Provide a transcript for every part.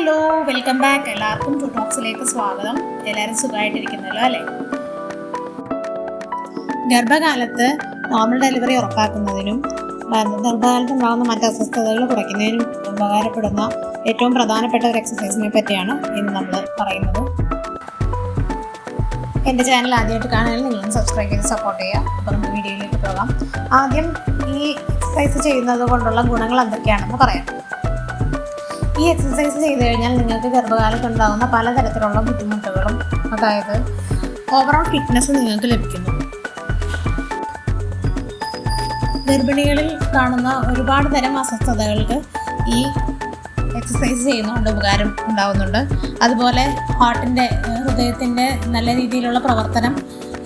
Hello, welcome back. എല്ലാവർക്കും to ടോക്സിലേക്ക് സ്വാഗതം. എല്ലാവരും സുഖമായിട്ടിരിക്കുന്നല്ലോ അല്ലേ? ഗർഭകാലത്ത് നോർമൽ ഡെലിവറി ഉറപ്പാക്കുന്നതിനും ഗർഭകാലത്ത് ഉണ്ടാകുന്ന മറ്റ് അസ്വസ്ഥതകൾ കുറയ്ക്കുന്നതിനും ഉപകാരപ്പെടുന്ന ഏറ്റവും പ്രധാനപ്പെട്ട ഒരു എക്സസൈസിനെ പറ്റിയാണ് ഇന്ന് നമ്മൾ പറയുന്നത്. എൻ്റെ ചാനൽ ആദ്യമായിട്ട് കാണാൻ നിങ്ങളും സബ്സ്ക്രൈബ് ചെയ്ത് സപ്പോർട്ട് ചെയ്യുക. അപ്പോൾ നമുക്ക് വീഡിയോയിലേക്ക് പോകാം. ആദ്യം ഈ എക്സസൈസ് ചെയ്യുന്നത് കൊണ്ടുള്ള ഗുണങ്ങൾ എന്തൊക്കെയാണെന്ന് പറയാം. ഈ എക്സസൈസ് ചെയ്ത് കഴിഞ്ഞാൽ നിങ്ങൾക്ക് ഗർഭകാലത്ത് ഉണ്ടാകുന്ന പലതരത്തിലുള്ള ബുദ്ധിമുട്ടുകളും, അതായത് ഓവറോൾ ഫിറ്റ്നസ് നിങ്ങൾക്ക് ലഭിക്കുന്നു. ഗർഭിണികളിൽ കാണുന്ന ഒരുപാട് തരം അസ്വസ്ഥതകൾക്ക് ഈ എക്സസൈസ് ചെയ്യുന്നതുകൊണ്ട് ഉപകാരം ഉണ്ടാകുന്നുണ്ട്. അതുപോലെ ഹൃദയത്തിൻ്റെ നല്ല രീതിയിലുള്ള പ്രവർത്തനം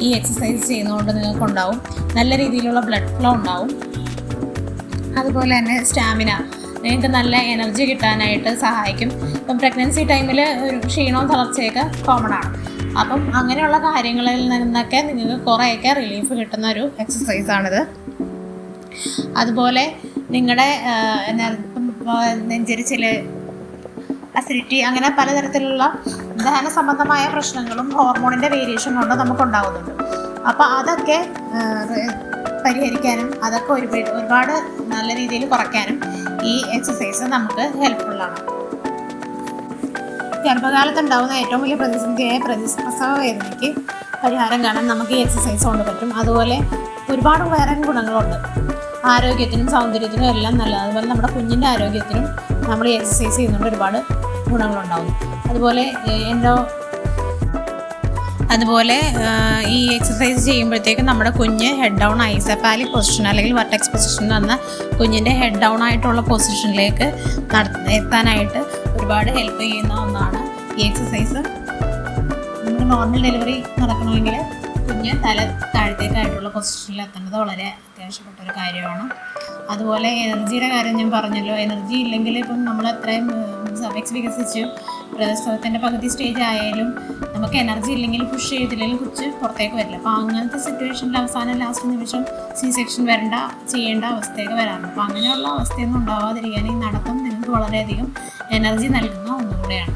ഈ എക്സസൈസ് ചെയ്യുന്നതുകൊണ്ട് നിങ്ങൾക്കുണ്ടാവും. നല്ല രീതിയിലുള്ള ബ്ലഡ് ഫ്ലോ ഉണ്ടാവും. അതുപോലെ തന്നെ സ്റ്റാമിന, നിങ്ങൾക്ക് നല്ല എനർജി കിട്ടാനായിട്ട് സഹായിക്കും. ഇപ്പം പ്രഗ്നൻസി ടൈമിൽ ഒരു ക്ഷീണവും തളർച്ചയൊക്കെ കോമൺ ആണ്. അപ്പം അങ്ങനെയുള്ള കാര്യങ്ങളിൽ നിന്നൊക്കെ നിങ്ങൾക്ക് കുറേയൊക്കെ റിലീഫ് കിട്ടുന്ന ഒരു എക്സസൈസാണിത്. അതുപോലെ നിങ്ങളുടെ നെഞ്ചരിച്ചിൽ, അസിഡിറ്റി, അങ്ങനെ പലതരത്തിലുള്ള ദഹന സംബന്ധമായ പ്രശ്നങ്ങളും ഹോർമോണിൻ്റെ വേരിയേഷൻ കൊണ്ട് നമുക്കുണ്ടാകുന്നുണ്ട്. അപ്പോൾ അതൊക്കെ പരിഹരിക്കാനും അതൊക്കെ ഒരുപാട് നല്ല രീതിയിൽ കുറയ്ക്കാനും ഈ എക്സസൈസ് നമുക്ക് ഹെൽപ്ഫുള്ളാണ്. ഗർഭകാലത്ത് ഉണ്ടാകുന്ന ഏറ്റവും വലിയ പ്രതിസന്ധിയായ പ്രസവ വേദനയ്ക്ക് പരിഹാരം കാണാൻ നമുക്ക് ഈ എക്സസൈസ് കൊണ്ട് പറ്റും. അതുപോലെ ഒരുപാട് വേറെ ഗുണങ്ങളുണ്ട്. ആരോഗ്യത്തിനും സൗന്ദര്യത്തിനും എല്ലാം നല്ലത്. അതുപോലെ നമ്മുടെ കുഞ്ഞിൻ്റെ ആരോഗ്യത്തിനും നമ്മൾ ഈ എക്സസൈസ് ചെയ്യുന്നതുകൊണ്ട് ഒരുപാട് ഗുണങ്ങളുണ്ടാകും. അതുപോലെ ഈ എക്സസൈസ് ചെയ്യുമ്പോഴത്തേക്കും നമ്മുടെ കുഞ്ഞ് ഹെഡ് ഡൗൺ ഐസെഫാലിക് പൊസിഷൻ അല്ലെങ്കിൽ വെർട്ടെക്സ് പൊസിഷൻ എന്ന് പറഞ്ഞാൽ കുഞ്ഞിൻ്റെ ഹെഡ് ഡൗൺ ആയിട്ടുള്ള പൊസിഷനിലേക്ക് എത്താനായിട്ട് ഒരുപാട് ഹെൽപ്പ് ചെയ്യുന്ന ഒന്നാണ് ഈ എക്സസൈസ്. നമുക്ക് നോർമൽ ഡെലിവറി നടക്കണമെങ്കിൽ കുഞ്ഞ് തല താഴത്തേക്കായിട്ടുള്ള പൊസിഷനിൽ എത്തേണ്ടത് വളരെ അത്യാവശ്യപ്പെട്ട ഒരു കാര്യമാണ്. അതുപോലെ എനർജിയുടെ കാര്യം ഞാൻ പറഞ്ഞല്ലോ. എനർജി ഇല്ലെങ്കിൽ ഇപ്പം നമ്മൾ എത്രയും സർവെക്സ് വികസിച്ച് പ്രസവത്തിൻ്റെ പകുതി സ്റ്റേജ് ആയാലും നമുക്ക് എനർജി ഇല്ലെങ്കിൽ പുഷ് ചെയ്തില്ലെങ്കിൽ കുറിച്ച് പുറത്തേക്ക് വരില്ല. അപ്പോൾ അങ്ങനത്തെ സിറ്റുവേഷനിൽ ലാസ്റ്റ് നിമിഷം സെക്ഷൻ ചെയ്യേണ്ട അവസ്ഥയൊക്കെ വരാറുണ്ട്. അപ്പോൾ അങ്ങനെയുള്ള അവസ്ഥയൊന്നും ഉണ്ടാവാതിരിക്കാൻ ഈ നടത്തം നിങ്ങൾക്ക് വളരെയധികം എനർജി നൽകുന്ന ഒന്നുകൂടെയാണ്.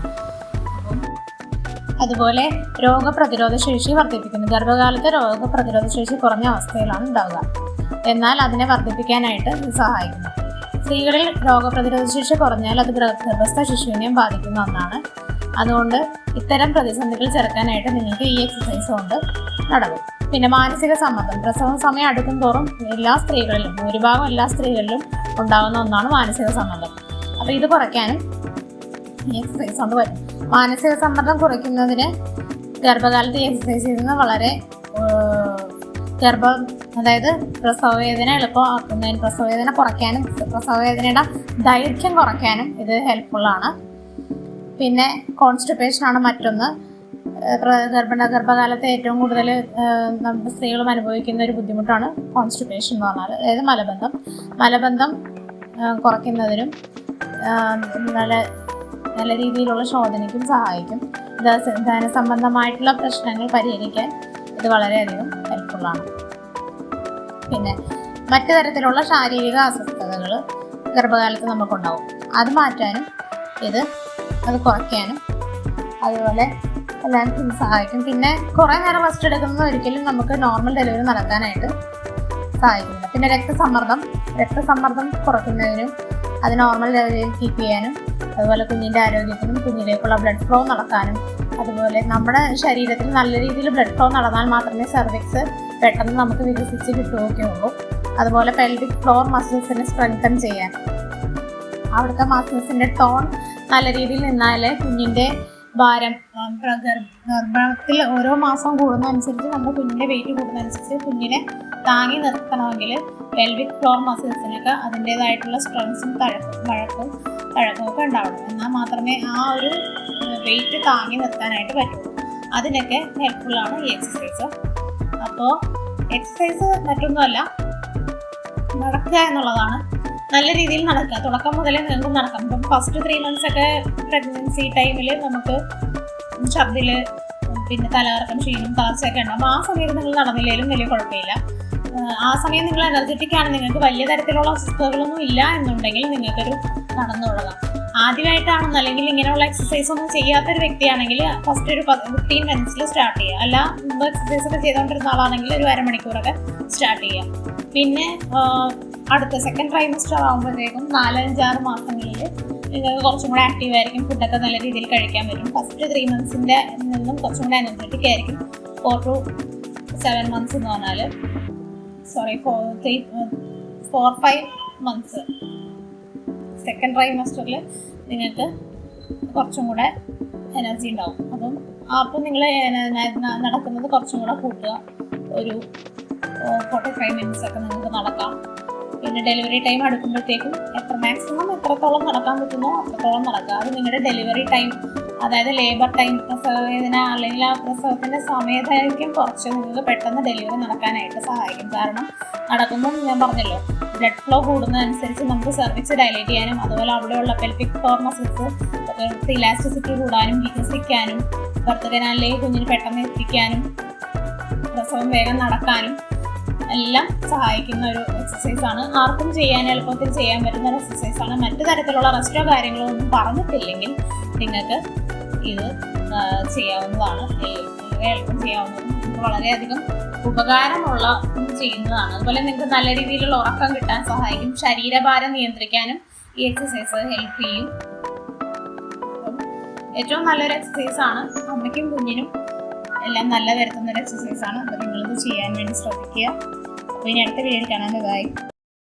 അതുപോലെ രോഗപ്രതിരോധ ശേഷി വർദ്ധിപ്പിക്കുന്നു. ഗർഭകാലത്ത് രോഗപ്രതിരോധ ശേഷി കുറഞ്ഞ അവസ്ഥയിലാണ് ഉണ്ടാവുക, എന്നാൽ അതിനെ വർദ്ധിപ്പിക്കാനായിട്ട് ഇത് സഹായിക്കുന്നു. സ്ത്രീകളിൽ രോഗപ്രതിരോധ ശേഷി കുറഞ്ഞാൽ അത് ഗർഭസ്ഥ ശിശുവിനെയും ബാധിക്കുന്ന ഒന്നാണ്. അതുകൊണ്ട് ഇത്തരം പ്രതിസന്ധികൾ ചെറുക്കാനായിട്ട് നിങ്ങൾക്ക് ഈ എക്സസൈസ് കൊണ്ട് നടക്കും. പിന്നെ മാനസിക സമ്മർദ്ദം, പ്രസവ സമയം അടുക്കും തോറും ഭൂരിഭാഗം എല്ലാ സ്ത്രീകളിലും ഉണ്ടാകുന്ന ഒന്നാണ് മാനസിക സമ്മർദ്ദം. അപ്പോൾ ഇത് കുറയ്ക്കാനും ഈ എക്സസൈസ് കൊണ്ട് പറ്റും. മാനസിക സമ്മർദ്ദം കുറയ്ക്കുന്നതിന് ഗർഭകാലത്ത് ഈ എക്സസൈസ് ചെയ്യുന്നത് വളരെ അതായത് പ്രസവവേദന എളുപ്പമാക്കുന്നതിന്, പ്രസവവേദന കുറയ്ക്കാനും പ്രസവവേദനയുടെ ദൈർഘ്യം കുറയ്ക്കാനും ഇത് ഹെൽപ്ഫുള്ളാണ്. പിന്നെ കോൺസ്റ്റിപ്പേഷനാണ് മറ്റൊന്ന്. ഗർഭകാലത്ത് ഏറ്റവും കൂടുതൽ നമ്മുടെ സ്ത്രീകളും അനുഭവിക്കുന്ന ഒരു ബുദ്ധിമുട്ടാണ് കോൺസ്റ്റിപ്പേഷൻ എന്ന് പറഞ്ഞാൽ, അതായത് മലബന്ധം കുറയ്ക്കുന്നതിനും നല്ല രീതിയിലുള്ള ശോധനയ്ക്കും സഹായിക്കും. ദഹന സംബന്ധമായിട്ടുള്ള പ്രശ്നങ്ങൾ പരിഹരിക്കാൻ ഇത് വളരെയധികം ഹെൽപ്ഫുള്ളാണ്. പിന്നെ മറ്റു തരത്തിലുള്ള ശാരീരിക അസ്വസ്ഥതകൾ ഗർഭകാലത്ത് നമുക്കുണ്ടാവും. അത് മാറ്റാനും അത് കുറയ്ക്കാനും അതുപോലെ എല്ലാവർക്കും സഹായിക്കും. പിന്നെ കുറേ നേരം റെസ്റ്റ് എടുക്കുന്നത് ഒരിക്കലും നമുക്ക് നോർമൽ ഡെലിവറി നടക്കാനായിട്ട് സഹായിക്കുന്നില്ല. പിന്നെ രക്തസമ്മർദ്ദം കുറയ്ക്കുന്നതിനും അത് നോർമൽ ഡെലിവറിയിൽ കീപ്പ് ചെയ്യാനും, അതുപോലെ കുഞ്ഞിൻ്റെ ആരോഗ്യത്തിനും കുഞ്ഞിലേക്കുള്ള ബ്ലഡ് ഫ്ലോ നടക്കാനും, അതുപോലെ നമ്മുടെ ശരീരത്തിൽ നല്ല രീതിയിൽ ബ്ലഡ് ഫ്ലോ നടന്നാൽ മാത്രമേ സെർവിക്സ് പെട്ടെന്ന് നമുക്ക് വികസിച്ച് കിട്ടുകയുള്ളൂ. അതുപോലെ പെൽവിക് ഫ്ലോർ മസിൽസിനെ സ്ട്രെങ്തൻ ചെയ്യാൻ, അവിടുത്തെ മസിൽസിൻ്റെ ടോൺ നല്ല രീതിയിൽ നിന്നാലേ കുഞ്ഞിൻ്റെ ഭാരം, ഗർഭത്തിൽ ഓരോ മാസം കൂടുന്നതനുസരിച്ച് നമ്മുടെ കുഞ്ഞിൻ്റെ വെയിറ്റ് കൂടുന്നതനുസരിച്ച് കുഞ്ഞിനെ താങ്ങി നിർത്തണമെങ്കിൽ പെൽവിക് ഫ്ലോർ മസിൽസിനൊക്കെ അതിൻ്റേതായിട്ടുള്ള സ്ട്രെങ്സും തഴക്കവും ഒക്കെ ഉണ്ടാവണം. എന്നാൽ മാത്രമേ ആ ഒരു വെയിറ്റ് താങ്ങി നിർത്താനായിട്ട് പറ്റുള്ളൂ. അതിനൊക്കെ ഹെൽപ്ഫുള്ളാണ് ഈ എക്സസൈസ്. അപ്പോൾ എക്സസൈസ് മറ്റൊന്നുമല്ല, നടക്കുക എന്നുള്ളതാണ്. നല്ല രീതിയിൽ നടക്കുക. തുടക്കം മുതലേ നിങ്ങൾക്ക് നടക്കാം. ഇപ്പം ഫസ്റ്റ് 3 months ഒക്കെ പ്രഗ്നൻസി ടൈമിൽ നമുക്ക് ഛർദിൽ, പിന്നെ തലകറക്കം, ക്ഷീണം, തളർച്ചയൊക്കെ ഉണ്ടാകും. അപ്പോൾ ആ സമയത്ത് നിങ്ങൾ നടന്നില്ലെങ്കിലും വലിയ കുഴപ്പമില്ല. ആ സമയം നിങ്ങൾ എനർജറ്റിക് ആണ്, നിങ്ങൾക്ക് വലിയ തരത്തിലുള്ള അസ്വസ്ഥതകളൊന്നും ഇല്ല എന്നുണ്ടെങ്കിൽ നിങ്ങൾക്കൊരു നടന്നു തുടങ്ങാം. ആദ്യമായിട്ടാണെന്ന് അല്ലെങ്കിൽ ഇങ്ങനെയുള്ള എക്സസൈസ് ഒന്നും ചെയ്യാത്തൊരു വ്യക്തിയാണെങ്കിൽ ഫസ്റ്റ് ഒരു 15 മിനിറ്റ്സിൽ സ്റ്റാർട്ട് ചെയ്യുക. അല്ല മുമ്പ് എക്സസൈസ് ഒക്കെ ചെയ്തുകൊണ്ടിരുന്ന ആളാണെങ്കിൽ ഒരു അരമണിക്കൂറൊക്കെ സ്റ്റാർട്ട് ചെയ്യുക. പിന്നെ അടുത്ത സെക്കൻഡ് ട്രൈമസ്റ്റർ ആകുമ്പോഴത്തേക്കും 4-5-6 മാസങ്ങളിൽ നിങ്ങൾക്ക് കുറച്ചും കൂടെ ആക്റ്റീവ് ആയിരിക്കും, ഫുഡൊക്കെ നല്ല രീതിയിൽ കഴിക്കാൻ പറ്റും. ഫസ്റ്റ് 3 മന്ത്സിൻ്റെ നിന്നും കുറച്ചും കൂടെ എനർജറ്റിക് ആയിരിക്കും. 4 to 7 മന്ത്സ് എന്ന് പറഞ്ഞാൽ 4-5 മന്ത്സ് സെക്കൻഡ് ട്രൈമസ്റ്ററിൽ നിങ്ങൾക്ക് കുറച്ചും കൂടെ എനർജി ഉണ്ടാവും. അപ്പം നിങ്ങൾ നടക്കുന്നത് കുറച്ചും കൂടെ കൂട്ടുക. ഒരു 45 മിനിറ്റ്സ് ഒക്കെ നിങ്ങൾക്ക് നടക്കാം. പിന്നെ ഡെലിവറി ടൈം അടുക്കുമ്പോഴത്തേക്കും മാക്സിമം എത്രത്തോളം നടക്കാൻ പറ്റുന്നോ അത്രത്തോളം നടക്കുക. അത് നിങ്ങളുടെ ഡെലിവറി ടൈം, അതായത് ലേബർ ടൈം, പ്രസവവേദന അല്ലെങ്കിൽ ആ പ്രസവത്തിൻ്റെ സമയത്തായിരിക്കും കുറച്ച് നിങ്ങൾക്ക് പെട്ടെന്ന് ഡെലിവറി നടക്കാനായിട്ട് സഹായിക്കും. കാരണം നടക്കുമ്പോൾ ഞാൻ പറഞ്ഞല്ലോ, ബ്ലഡ് ഫ്ലോ കൂടുന്നതനുസരിച്ച് നമുക്ക് സെർവിക്സ് ഡയലേറ്റ് ചെയ്യാനും അതുപോലെ അവിടെയുള്ള പെൽവിക് ഫ്ലോർ മസിൽസ് ഇലാസ്റ്റിസിറ്റി കൂടാനും വികസിക്കാനും ബർത്ത് കനാലിലേക്ക് കുഞ്ഞിന് പെട്ടെന്ന് എത്തിക്കാനും പ്രസവം വേഗം നടക്കാനും എല്ലാം സഹായിക്കുന്ന ഒരു എക്സസൈസാണ്. ആർക്കും എളുപ്പത്തിൽ ചെയ്യാൻ പറ്റുന്ന ഒരു എക്സസൈസാണ്. മറ്റു തരത്തിലുള്ള റെസ്റ്റോ കാര്യങ്ങളോ ഒന്നും പറഞ്ഞിട്ടില്ലെങ്കിൽ നിങ്ങൾക്ക് ഇത് ചെയ്യാവുന്നതാണ്. വളരെ എളുപ്പം ചെയ്യാവുന്നതും നിങ്ങൾക്ക് വളരെയധികം ഉപകാരമുള്ള ചെയ്യുന്നതാണ്. അതുപോലെ നിങ്ങൾക്ക് നല്ല രീതിയിലുള്ള ഉറക്കം കിട്ടാൻ സഹായിക്കും. ശരീരഭാരം നിയന്ത്രിക്കാനും ഈ എക്സസൈസ് ഹെൽപ്പ് ചെയ്യും. ഏറ്റവും നല്ലൊരു എക്സസൈസാണ്. അമ്മയ്ക്കും കുഞ്ഞിനും എല്ലാം നല്ല വരുത്തുന്നൊരു എക്സസൈസാണ്. അപ്പോൾ നിങ്ങളിത് ചെയ്യാൻ വേണ്ടി ശ്രദ്ധിക്കുക. അപ്പോൾ ഇനി അടുത്ത വീഡിയോയിൽ കാണാൻ. ബൈ.